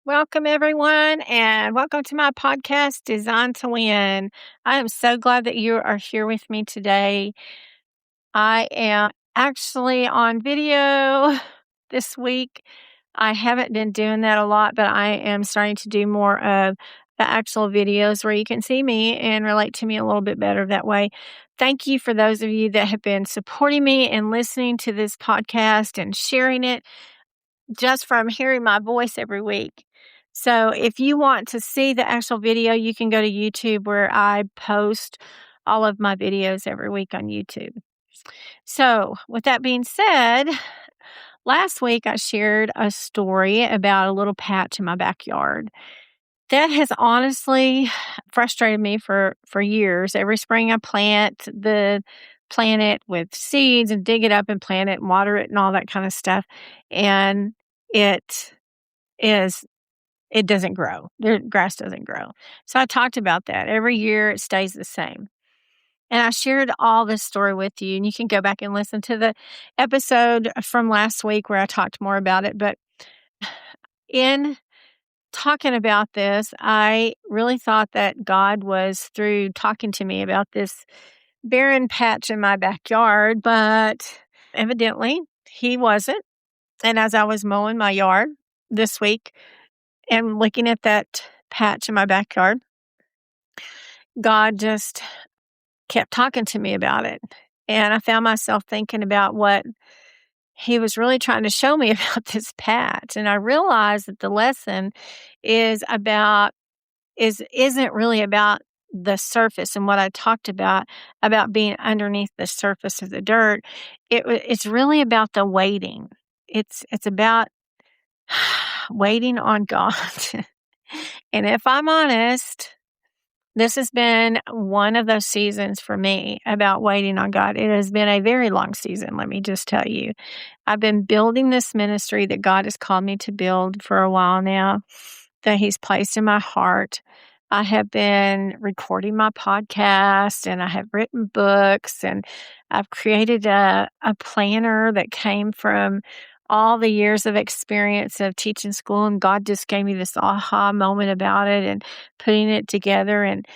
Welcome, everyone, and welcome to my podcast, Designed to Win. I am so glad that you are here with me today. I am actually on video this week. I haven't been doing that a lot, but I am starting to do more of the actual videos where you can see me and relate to me a little bit better that way. Thank you for those of you that have been supporting me and listening to this podcast and sharing it just from hearing my voice every week. So if you want to see the actual video, you can go to YouTube where I post all of my videos every week on YouTube. So with that being said, last week I shared a story about a little patch in my backyard. That has honestly frustrated me for years. Every spring I plant it with seeds and dig it up and plant it and water it and all that kind of stuff. And it is it doesn't grow. The grass doesn't grow. So I talked about that. Every year it stays the same. And I shared all this story with you, and you can go back and listen to the episode from last week where I talked more about it. But in talking about this, I really thought that God was through talking to me about this barren patch in my backyard, but evidently he wasn't. And as I was mowing my yard this week and looking at that patch in my backyard, God just kept talking to me about it. And I found myself thinking about what he was really trying to show me about this patch. And I realized that the lesson is about isn't really about the surface and what I talked about being underneath the surface of the dirt. It's really about the waiting. It's about waiting on God. And if I'm honest, this has been one of those seasons for me about waiting on God. It has been a very long season, let me just tell you. I've been building this ministry that God has called me to build for a while now, that He's placed in my heart. I have been recording my podcast and I have written books and I've created a planner that came from all the years of experience of teaching school. And God just gave me this aha moment about it and putting it together and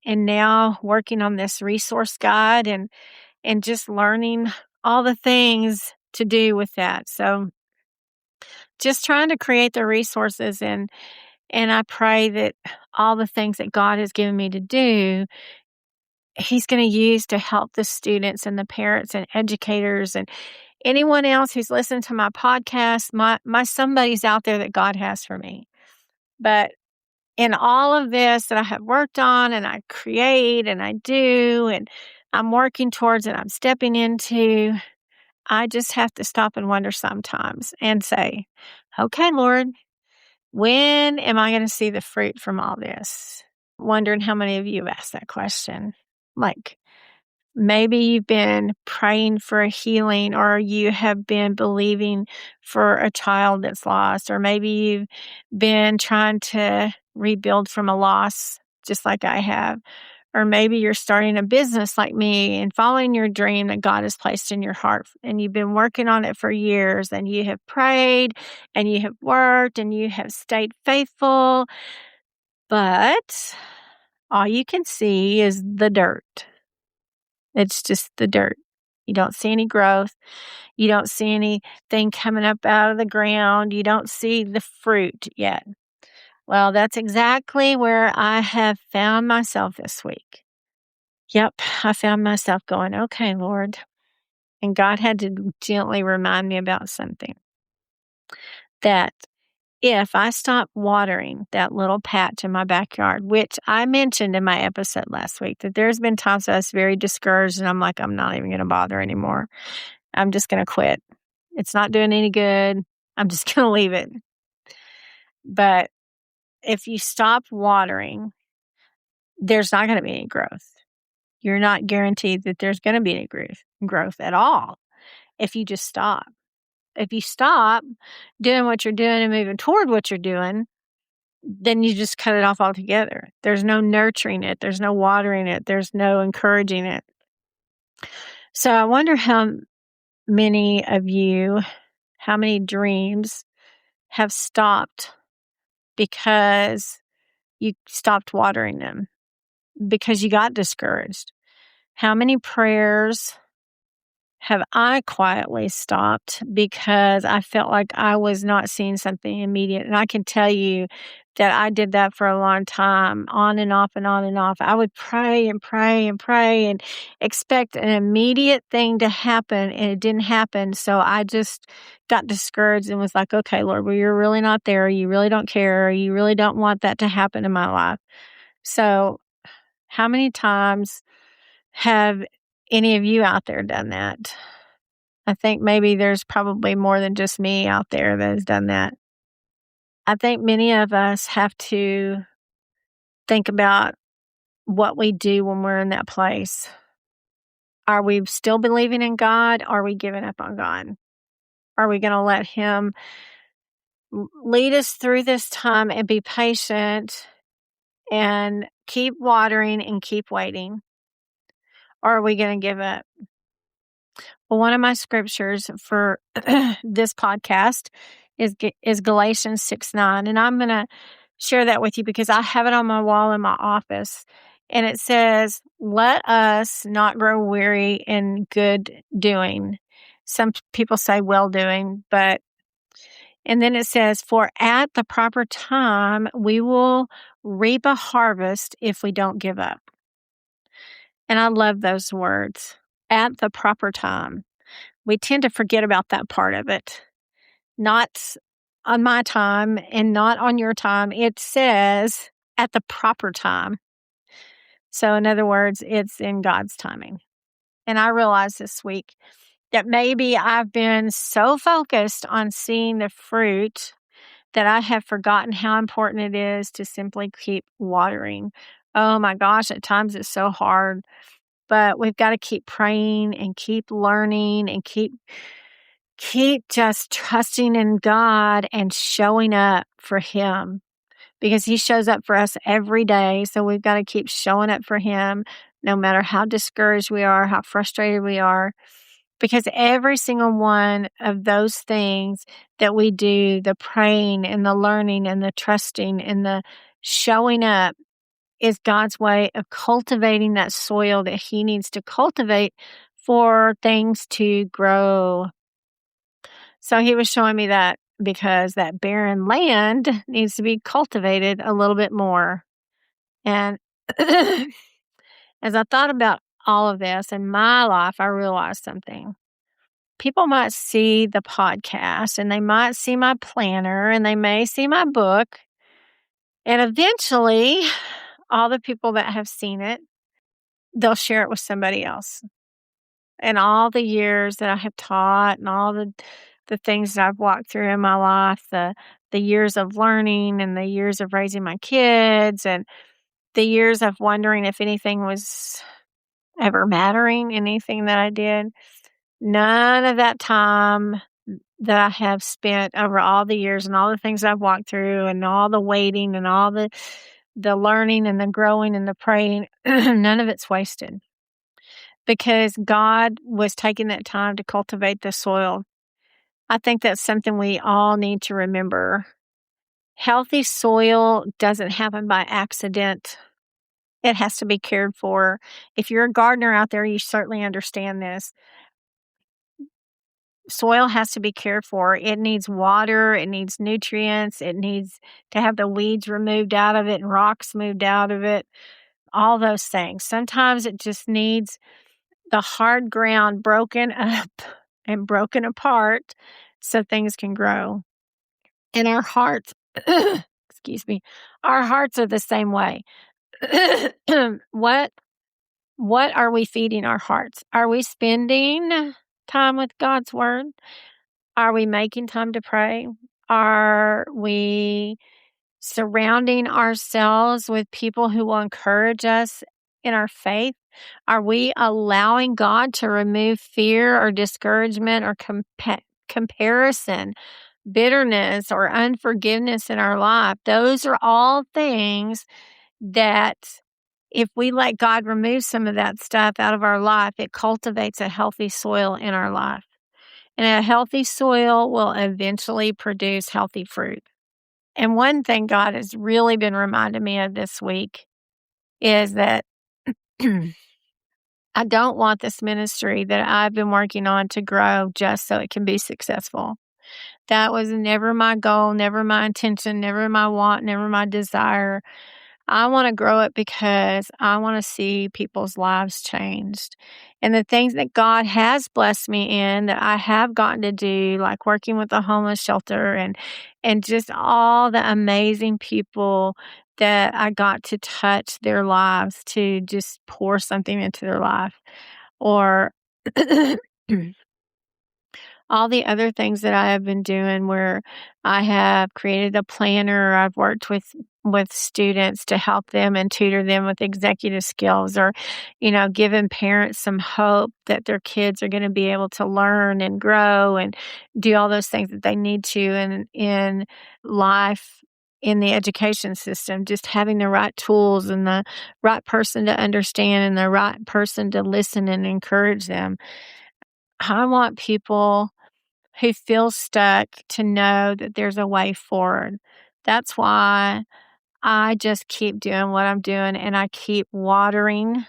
now working on this resource guide and just learning all the things to do with that. So just trying to create the resources and I pray that all the things that God has given me to do, He's going to use to help the students and the parents and educators and anyone else who's listening to my podcast. My somebody's out there that God has for me. But in all of this that I have worked on and I create and I do and I'm working towards and I'm stepping into, I just have to stop and wonder sometimes and say, okay, Lord, when am I going to see the fruit from all this? Wondering how many of you have asked that question. Like maybe you've been praying for a healing or you have been believing for a child that's lost, or maybe you've been trying to rebuild from a loss just like I have. Or maybe you're starting a business like me and following your dream that God has placed in your heart. And you've been working on it for years and you have prayed and you have worked and you have stayed faithful. But all you can see is the dirt. It's just the dirt. You don't see any growth. You don't see anything coming up out of the ground. You don't see the fruit yet. Well, that's exactly where I have found myself this week. Yep, I found myself going, okay, Lord. And God had to gently remind me about something. That if I stop watering that little patch in my backyard, which I mentioned in my episode last week, that there's been times I was very discouraged and I'm like, I'm not even going to bother anymore. I'm just going to quit. It's not doing any good. I'm just going to leave it. But if you stop watering, there's not going to be any growth. You're not guaranteed that there's going to be any growth at all if you just stop. If you stop doing what you're doing and moving toward what you're doing, then you just cut it off altogether. There's no nurturing it. There's no watering it. There's no encouraging it. So I wonder how many of you, how many dreams have stopped because you stopped watering them, because you got discouraged? How many prayers have I quietly stopped because I felt like I was not seeing something immediate? And I can tell you that I did that for a long time, on and off and on and off. I would pray and pray and pray and expect an immediate thing to happen, and it didn't happen. So I just got discouraged and was like, okay, Lord, well, you're really not there. You really don't care. You really don't want that to happen in my life. So, how many times have any of you out there done that? I think maybe there's probably more than just me out there that has done that. I think many of us have to think about what we do when we're in that place. Are we still believing in God? Are we giving up on God? Are we going to let Him lead us through this time and be patient and keep watering and keep waiting? Or are we going to give up? Well, one of my scriptures for this podcast is Galatians 6:9, and I'm going to share that with you because I have it on my wall in my office, and it says, "Let us not grow weary in good doing." Some people say well doing, but and then it says, "For at the proper time we will reap a harvest if we don't give up." And I love those words. At the proper time. We tend to forget about that part of it. Not on my time and not on your time. It says at the proper time. So, in other words, it's in God's timing. And I realized this week that maybe I've been so focused on seeing the fruit that I have forgotten how important it is to simply keep watering. Oh my gosh, at times it's so hard, but we've got to keep praying and keep learning and keep just trusting in God and showing up for Him, because He shows up for us every day. So we've got to keep showing up for Him no matter how discouraged we are, how frustrated we are. Because every single one of those things that we do, the praying and the learning and the trusting and the showing up, is God's way of cultivating that soil that He needs to cultivate for things to grow. So He was showing me that because that barren land needs to be cultivated a little bit more. And as I thought about all of this in my life, I realized something. People might see the podcast and they might see my planner and they may see my book. And eventually, all the people that have seen it, they'll share it with somebody else. And all the years that I have taught and all the things that I've walked through in my life, the years of learning and the years of raising my kids and the years of wondering if anything was ever mattering, anything that I did. None of that time that I have spent over all the years and all the things I've walked through and all the waiting and all the learning and the growing and the praying, none of it's wasted, because God was taking that time to cultivate the soil. I think that's something we all need to remember. Healthy soil doesn't happen by accident. It has to be cared for. If you're a gardener out there, you certainly understand this. Soil has to be cared for. It needs water, it needs nutrients, it needs to have the weeds removed out of it and rocks moved out of it, all those things. Sometimes it just needs the hard ground broken up and broken apart so things can grow. And our hearts, excuse me, our hearts are the same way. what what are we feeding our hearts? Are we spending time with God's word? Are we making time to pray? Are we surrounding ourselves with people who will encourage us in our faith? Are we allowing God to remove fear or discouragement or comparison, bitterness or unforgiveness in our life? Those are all things that, if we let God remove some of that stuff out of our life, it cultivates a healthy soil in our life. And a healthy soil will eventually produce healthy fruit. And one thing God has really been reminding me of this week is that I don't want this ministry that I've been working on to grow just so it can be successful. That was never my goal, never my intention, never my want, never my desire. I want to grow it because I want to see people's lives changed. And the things that God has blessed me in that I have gotten to do, like working with the homeless shelter and just all the amazing people that I got to touch their lives, to just pour something into their life. Or all the other things that I have been doing where I have created a planner, I've worked with students to help them and tutor them with executive skills, or giving parents some hope that their kids are going to be able to learn and grow and do all those things that they need to in life, in the education system, just having the right tools and the right person to understand and the right person to listen and encourage them. I want people who feel stuck to know that there's a way forward. That's why I just keep doing what I'm doing, and I keep watering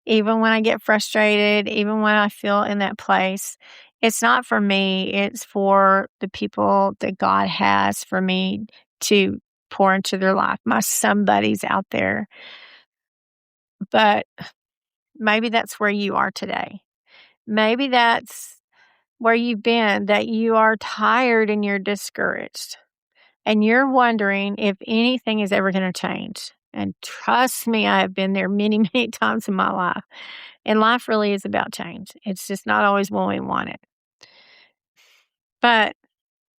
even when I get frustrated, even when I feel in that place. It's not for me, it's for the people that God has for me to pour into their life. My somebody's out there. But maybe that's where you are today. Maybe that's where you've been, that you are tired and you're discouraged. And you're wondering if anything is ever going to change. And trust me, I have been there many, many times in my life. And life really is about change. It's just not always when we want it. But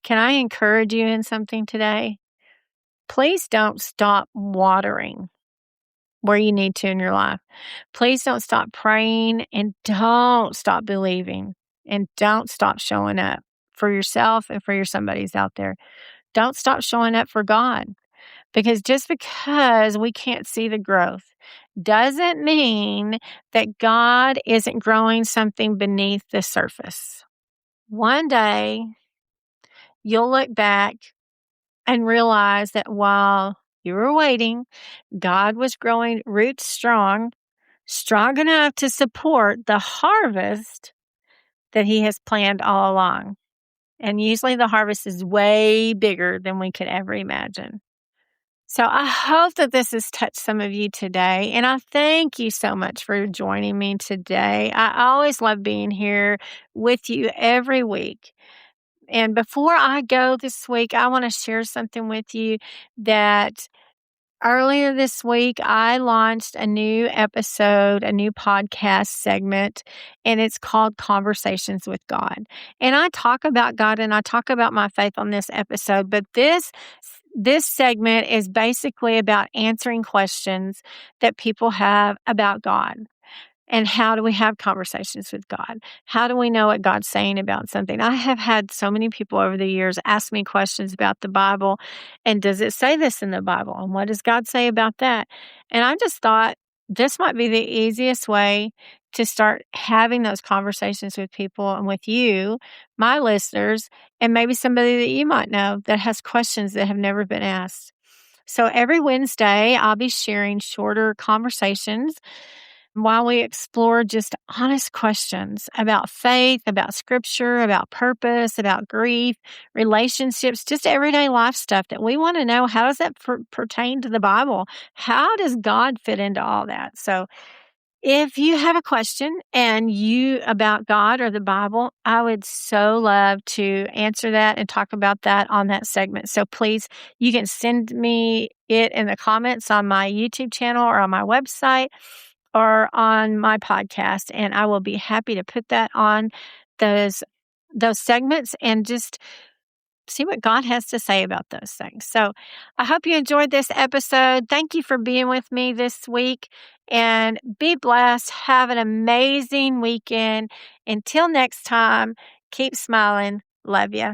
can I encourage you in something today? Please don't stop watering where you need to in your life. Please don't stop praying, and don't stop believing, and don't stop showing up for yourself and for your somebody's out there. Don't stop showing up for God. Because just because we can't see the growth doesn't mean that God isn't growing something beneath the surface. One day, you'll look back and realize that while you were waiting, God was growing roots strong enough to support the harvest that He has planned all along. And usually the harvest is way bigger than we could ever imagine. So I hope that this has touched some of you today. And I thank you so much for joining me today. I always love being here with you every week. And before I go this week, I want to share something with you that earlier this week, I launched a new episode, a new podcast segment, and it's called Conversations with God. And I talk about God and I talk about my faith on this episode, but this segment is basically about answering questions that people have about God. And how do we have conversations with God? How do we know what God's saying about something? I have had so many people over the years ask me questions about the Bible. And does it say this in the Bible? And what does God say about that? And I just thought this might be the easiest way to start having those conversations with people and with you, my listeners, and maybe somebody that you might know that has questions that have never been asked. So every Wednesday, I'll be sharing shorter conversations while we explore just honest questions about faith, about scripture, about purpose, about grief, relationships, just everyday life stuff that we want to know. How does that pertain to the Bible? How does God fit into all that? So if you have a question and you about God or the Bible, I would so love to answer that and talk about that on that segment. So please, you can send me it in the comments on my YouTube channel or on my website or on my podcast, and I will be happy to put that on those segments and just see what God has to say about those things. So I hope you enjoyed this episode. Thank you for being with me this week, and be blessed. Have an amazing weekend. Until next time, keep smiling. Love you.